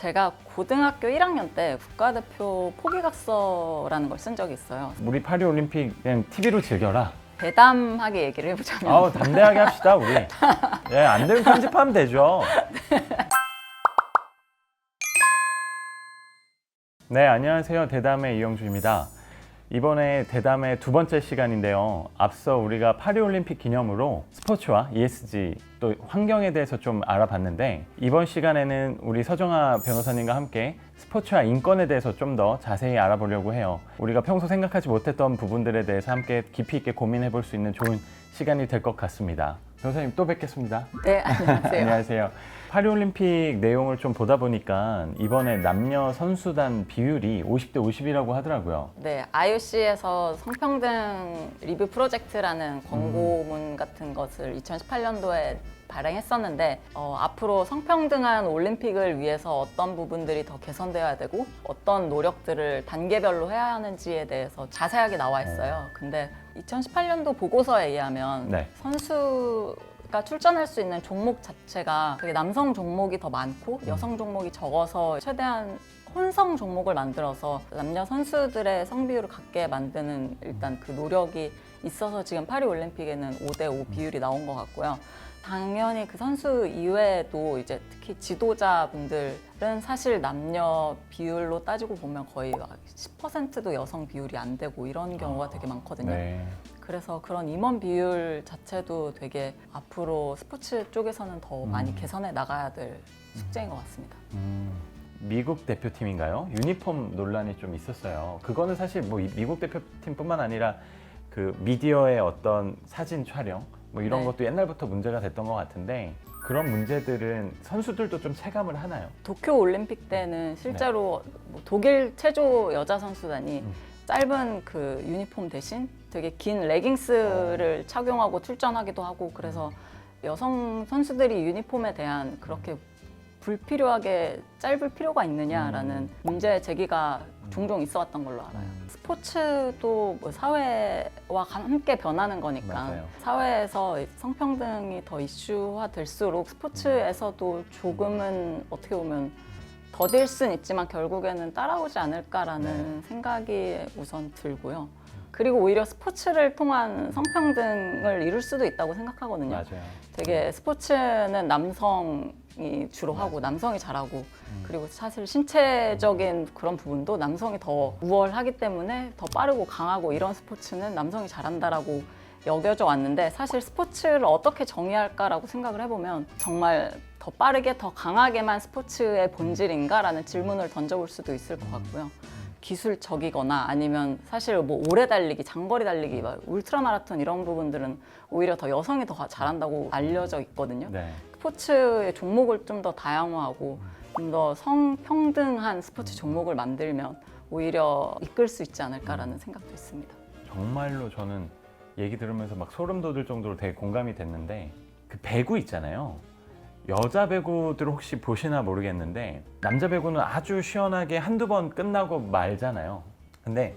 제가 고등학교 1학년 때 국가대표 포기각서라는 걸 쓴 적이 있어요. 우리 파리올림픽 그냥 TV로 즐겨라. 대담하게 얘기를 해보자면 아우 담대하게 합시다 우리. 예, 안 되면 편집하면 되죠. 네, 안녕하세요. 대담의 이영주입니다. 이번에 대담의 두 번째 시간인데요. 앞서 우리가 파리올림픽 기념으로 스포츠와 ESG 또 환경에 대해서 좀 알아봤는데, 이번 시간에는 우리 서정아 변호사님과 함께 스포츠와 인권에 대해서 좀 더 자세히 알아보려고 해요. 우리가 평소 생각하지 못했던 부분들에 대해서 함께 깊이 있게 고민해 볼 수 있는 좋은 시간이 될 것 같습니다. 변호사님 또 뵙겠습니다. 네, 안녕하세요. 안녕하세요. 파리올림픽 내용을 좀 보다 보니까 이번에 남녀 선수단 비율이 50대 50이라고 하더라고요. 네, IOC에서 성평등 리뷰 프로젝트라는 광고문 같은 것을 2018년도에 발행했었는데, 앞으로 성평등한 올림픽을 위해서 어떤 부분들이 더 개선되어야 되고 어떤 노력들을 단계별로 해야 하는지에 대해서 자세하게 나와 있어요. 근데 2018년도 보고서에 의하면 네. 선수가 출전할 수 있는 종목 자체가 되게 남성 종목이 더 많고 여성 종목이 적어서 최대한 혼성 종목을 만들어서 남녀 선수들의 성비율을 같게 만드는 일단 그 노력이 있어서 지금 파리올림픽에는 5대5 비율이 나온 것 같고요. 당연히 그 선수 이외에도 이제 특히 지도자분들은 사실 남녀 비율로 따지고 보면 거의 10%도 여성 비율이 안 되고 이런 경우가 되게 많거든요. 네. 그래서 그런 임원 비율 자체도 되게 앞으로 스포츠 쪽에서는 더 많이 개선해 나가야 될 숙제인 것 같습니다. 미국 대표팀인가요? 유니폼 논란이 좀 있었어요. 그거는 사실 뭐 미국 대표팀뿐만 아니라 그 미디어의 어떤 사진 촬영 뭐 이런 네. 것도 옛날부터 문제가 됐던 것 같은데, 그런 문제들은 선수들도 좀 체감을 하나요? 도쿄 올림픽 때는 실제로 뭐 독일 체조 여자 선수단이 짧은 그 유니폼 대신 되게 긴 레깅스를 착용하고 출전하기도 하고, 그래서 여성 선수들이 유니폼에 대한 그렇게 불필요하게 짧을 필요가 있느냐라는 문제 제기가 종종 있어왔던 걸로 알아요. 스포츠도 뭐 사회와 함께 변하는 거니까 맞아요. 사회에서 성평등이 더 이슈화 될수록 스포츠에서도 조금은 어떻게 보면 더딜 순 있지만 결국에는 따라오지 않을까라는 생각이 우선 들고요. 그리고 오히려 스포츠를 통한 성평등을 이룰 수도 있다고 생각하거든요. 맞아요. 되게 스포츠는 남성이 주로 하고 남성이 잘하고, 그리고 사실 신체적인 그런 부분도 남성이 더 우월하기 때문에 더 빠르고 강하고 이런 스포츠는 남성이 잘한다라고 여겨져 왔는데, 사실 스포츠를 어떻게 정의할까라고 생각을 해보면 정말 더 빠르게 더 강하게만 스포츠의 본질인가라는 질문을 던져볼 수도 있을 것 같고요. 기술적이거나 아니면 사실 뭐 오래 달리기, 장거리 달리기, 막 울트라 마라톤 이런 부분들은 오히려 더 여성이 더 잘한다고 알려져 있거든요. 네. 스포츠의 종목을 좀 더 다양화하고 좀 더 성평등한 스포츠 종목을 만들면 오히려 이끌 수 있지 않을까라는 생각도 있습니다. 정말로 저는 얘기 들으면서 막 소름 돋을 정도로 되게 공감이 됐는데, 그 배구 있잖아요. 여자 배구들 혹시 보시나 모르겠는데 남자 배구는 아주 시원하게 한두 번 끝나고 말잖아요. 근데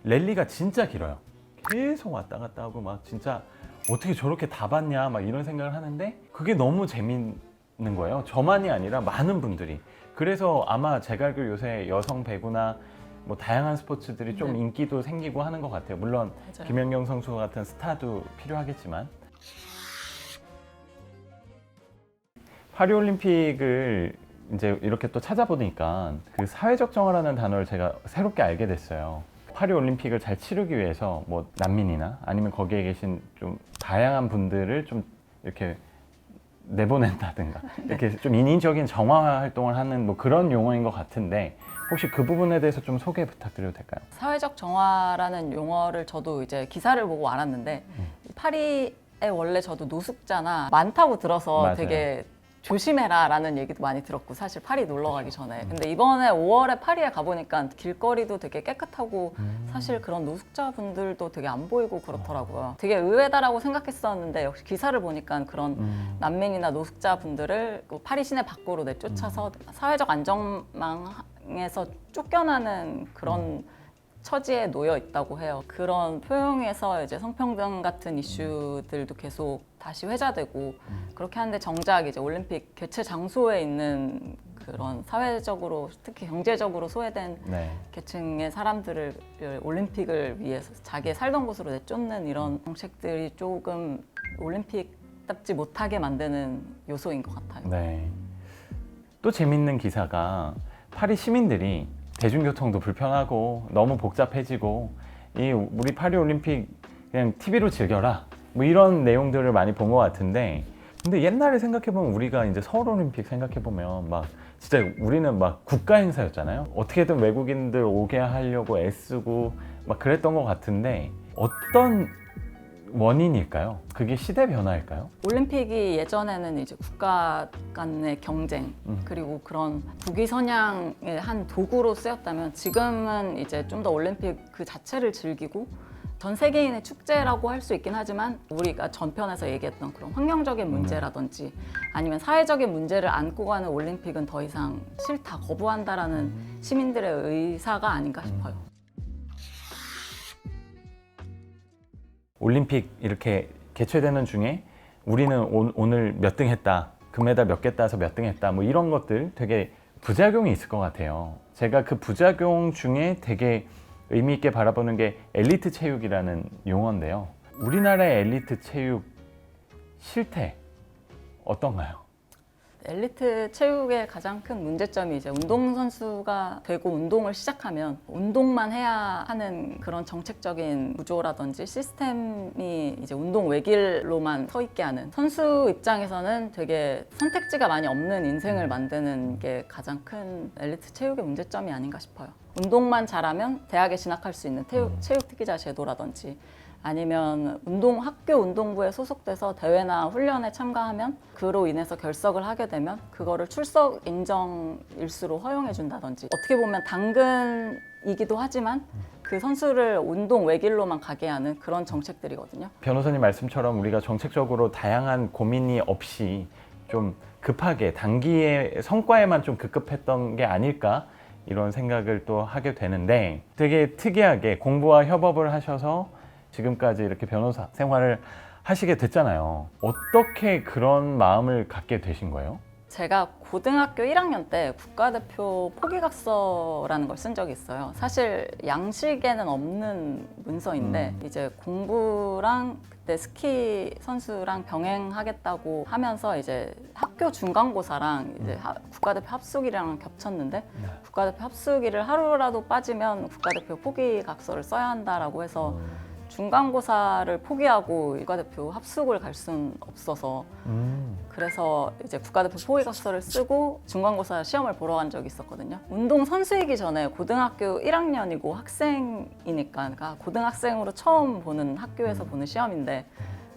랠리가 진짜 길어요. 계속 왔다 갔다 하고 막 진짜 어떻게 저렇게 다 봤냐 막 이런 생각을 하는데, 그게 너무 재밌는 거예요. 저만이 아니라 많은 분들이. 그래서 아마 제가 알기로 요새 여성 배구나 뭐 다양한 스포츠들이 좀 네. 인기도 생기고 하는 것 같아요. 물론 맞아요. 김연경 선수 같은 스타도 필요하겠지만. 파리올림픽을 이제 이렇게 또 찾아보니까 그 사회적 정화라는 단어를 제가 새롭게 알게 됐어요. 파리올림픽을 잘 치르기 위해서 뭐 난민이나 아니면 거기에 계신 좀 다양한 분들을 좀 이렇게 내보낸다든가 이렇게 좀 인위적인 정화 활동을 하는 뭐 그런 용어인 것 같은데, 혹시 그 부분에 대해서 좀 소개 부탁드려도 될까요? 사회적 정화라는 용어를 저도 이제 기사를 보고 알았는데, 파리에 원래 저도 노숙자나 많다고 들어서 맞아요. 되게 조심해라 라는 얘기도 많이 들었고, 사실 파리 놀러 가기 전에. 근데 이번에 5월에 파리에 가보니까 길거리도 되게 깨끗하고 사실 그런 노숙자분들도 되게 안 보이고 그렇더라고요. 되게 의외다라고 생각했었는데 역시 기사를 보니까 그런 난민이나 노숙자분들을 파리 시내 밖으로 내쫓아서 사회적 안전망에서 쫓겨나는 그런 처지에 놓여 있다고 해요. 그런 포용에서 이제 성평등 같은 이슈들도 계속 다시 회자되고 그렇게 하는데, 정작 이제 올림픽 개최 장소에 있는 그 그런 사회적으로 특히 경제적으로 소외된 네. 계층의 사람들을 올림픽을 위해서 자기의 살던 곳으로 내쫓는 이런 정책들이 조금 올림픽답지 못하게 만드는 요소인 것 같아요. 네. 또 재밌는 기사가 파리 시민들이 대중교통도 불편하고 너무 복잡해지고 이 우리 파리 올림픽 그냥 TV로 즐겨라 뭐 이런 내용들을 많이 본 것 같은데, 근데 옛날에 생각해보면 우리가 이제 서울 올림픽 생각해보면 막 진짜 우리는 막 국가 행사였잖아요. 어떻게든 외국인들 오게 하려고 애쓰고 막 그랬던 것 같은데 어떤 원인일까요? 그게 시대 변화일까요? 올림픽이 예전에는 이제 국가 간의 경쟁 그리고 그런 국위 선양의 한 도구로 쓰였다면 지금은 이제 좀 더 올림픽 그 자체를 즐기고 전 세계인의 축제라고 할 수 있긴 하지만 우리가 전편에서 얘기했던 그런 환경적인 문제라든지 아니면 사회적인 문제를 안고 가는 올림픽은 더 이상 싫다, 거부한다라는 시민들의 의사가 아닌가 싶어요. 올림픽 이렇게 개최되는 중에 우리는 오늘 몇 등 했다, 금메달 몇 개 따서 몇 등 했다, 뭐 이런 것들 되게 부작용이 있을 것 같아요. 제가 그 부작용 중에 되게 의미 있게 바라보는 게 엘리트 체육이라는 용어인데요. 우리나라의 엘리트 체육 실태 어떤가요? 엘리트 체육의 가장 큰 문제점이 이제 운동선수가 되고 운동을 시작하면 운동만 해야 하는 그런 정책적인 구조라든지 시스템이 이제 운동 외길로만 서 있게 하는, 선수 입장에서는 되게 선택지가 많이 없는 인생을 만드는 게 가장 큰 엘리트 체육의 문제점이 아닌가 싶어요. 운동만 잘하면 대학에 진학할 수 있는 체육 특기자 제도라든지 아니면 학교 운동부에 소속돼서 대회나 훈련에 참가하면 그로 인해서 결석을 하게 되면 그거를 출석 인정 일수로 허용해 준다든지, 어떻게 보면 당근이기도 하지만 그 선수를 운동 외길로만 가게 하는 그런 정책들이거든요. 변호사님 말씀처럼 우리가 정책적으로 다양한 고민이 없이 좀 급하게 단기의 성과에만 좀 급급했던 게 아닐까 이런 생각을 또 하게 되는데, 되게 특이하게 공부와 협업을 하셔서 지금까지 이렇게 변호사 생활을 하시게 됐잖아요. 어떻게 그런 마음을 갖게 되신 거예요? 제가 고등학교 1학년 때 국가대표 포기각서라는 걸 쓴 적이 있어요. 사실 양식에는 없는 문서인데 이제 공부랑 그때 스키 선수랑 병행하겠다고 하면서 이제 학교 중간고사랑 이제 국가대표 합숙이랑 겹쳤는데 국가대표 합숙일을 하루라도 빠지면 국가대표 포기각서를 써야 한다라고 해서 중간고사를 포기하고 국가대표 합숙을 갈 수는 없어서 그래서 이제 국가대표 포기각서를 쓰고 중간고사 시험을 보러 간 적이 있었거든요. 운동 선수이기 전에 고등학교 1학년이고 학생이니까, 그러니까 고등학생으로 처음 보는 학교에서 보는 시험인데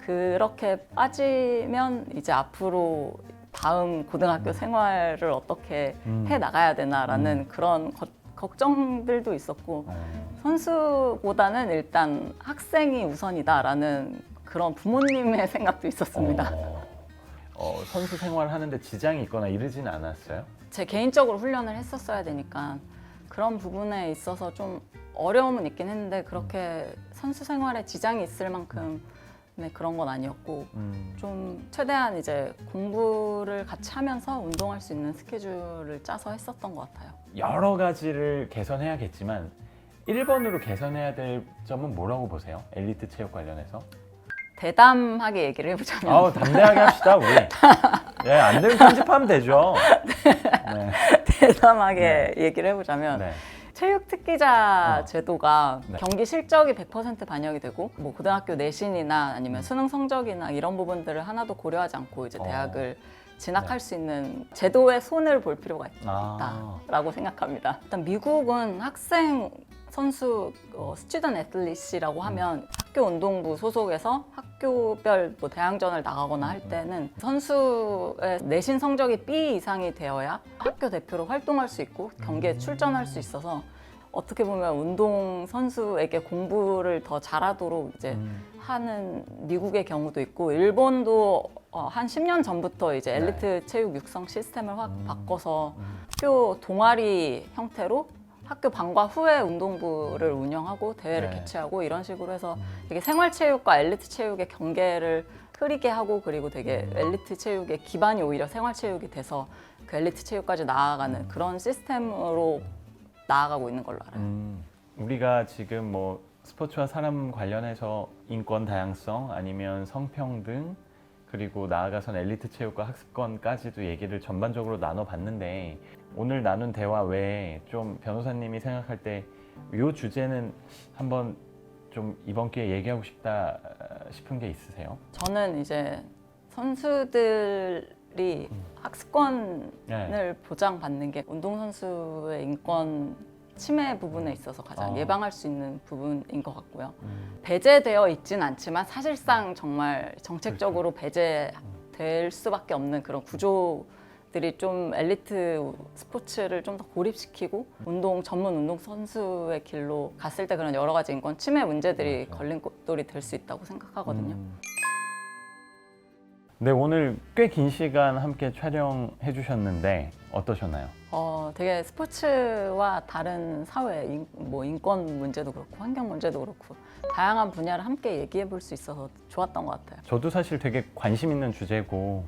그렇게 빠지면 이제 앞으로 다음 고등학교 생활을 어떻게 해 나가야 되나라는 그런 걱정들도 있었고, 선수보다는 일단 학생이 우선이다라는 그런 부모님의 생각도 있었습니다. 선수 생활하는데 지장이 있거나 이러진 않았어요? 제 개인적으로 훈련을 했었어야 되니까 그런 부분에 있어서 좀 어려움은 있긴 했는데 그렇게 선수 생활에 지장이 있을 만큼 그런 건 아니었고 좀 최대한 이제 공부를 같이 하면서 운동할 수 있는 스케줄을 짜서 했었던 것 같아요. 여러 가지를 개선해야겠지만 1번으로 개선해야 될 점은 뭐라고 보세요? 엘리트 체육 관련해서? 대담하게 얘기를 해보자면 담대하게 합시다 우리. 네, 안 되면 편집하면 되죠. 네. 대담하게 얘기를 해보자면 네. 체육 특기자 제도가 네. 경기 실적이 100% 반영이 되고 뭐 고등학교 내신이나 아니면 수능 성적이나 이런 부분들을 하나도 고려하지 않고 이제 대학을 진학할 수 있는 제도에 손을 볼 필요가 있다라고 생각합니다. 일단 미국은 학생 선수 스튜던트 애틀릿이라고 하면 학교 운동부 소속에서 학교별 뭐 대항전을 나가거나 할 때는 선수의 내신 성적이 B 이상이 되어야 학교 대표로 활동할 수 있고 경기에 출전할 수 있어서 어떻게 보면 운동 선수에게 공부를 더 잘하도록 이제 하는 미국의 경우도 있고, 일본도 한 10년 전부터 이제 엘리트 체육 육성 시스템을 확 바꿔서 학교 동아리 형태로 학교 방과 후에 운동부를 운영하고 대회를 개최하고 이런 식으로 해서 되게 생활체육과 엘리트 체육의 경계를 흐리게 하고, 그리고 되게 엘리트 체육의 기반이 오히려 생활체육이 돼서 그 엘리트 체육까지 나아가는 그런 시스템으로 나아가고 있는 걸로 알아요. 우리가 지금 뭐 스포츠와 사람 관련해서 인권 다양성 아니면 성평등 그리고 나아가선 엘리트 체육과 학습권까지도 얘기를 전반적으로 나눠봤는데 오늘 나눈 대화 외에 좀 변호사님이 생각할 때 이 주제는 한번 좀 이번 기회에 얘기하고 싶다 싶은 게 있으세요? 저는 이제 선수들이 학습권을 네. 보장받는 게 운동선수의 인권 침해 부분에 있어서 가장 예방할 수 있는 부분인 것 같고요. 배제되어 있진 않지만 사실상 정말 정책적으로 배제될 수밖에 없는 그런 구조들이 좀 엘리트 스포츠를 좀 더 고립시키고 전문 운동 선수의 길로 갔을 때 그런 여러 가지 인권 침해 문제들이 걸림돌이 될 수 있다고 생각하거든요. 네, 오늘 꽤 긴 시간 함께 촬영해 주셨는데 어떠셨나요? 되게 스포츠와 다른 사회, 인권 문제도 그렇고 환경 문제도 그렇고 다양한 분야를 함께 얘기해 볼 수 있어서 좋았던 것 같아요. 저도 사실 되게 관심 있는 주제고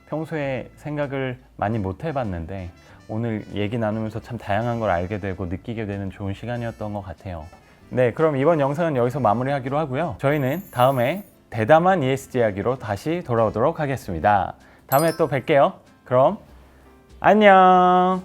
평소에 생각을 많이 못 해봤는데 오늘 얘기 나누면서 참 다양한 걸 알게 되고 느끼게 되는 좋은 시간이었던 것 같아요. 네, 그럼 이번 영상은 여기서 마무리하기로 하고요. 저희는 다음에 대담한 ESG 이야기로 다시 돌아오도록 하겠습니다. 다음에 또 뵐게요. 그럼 안녕!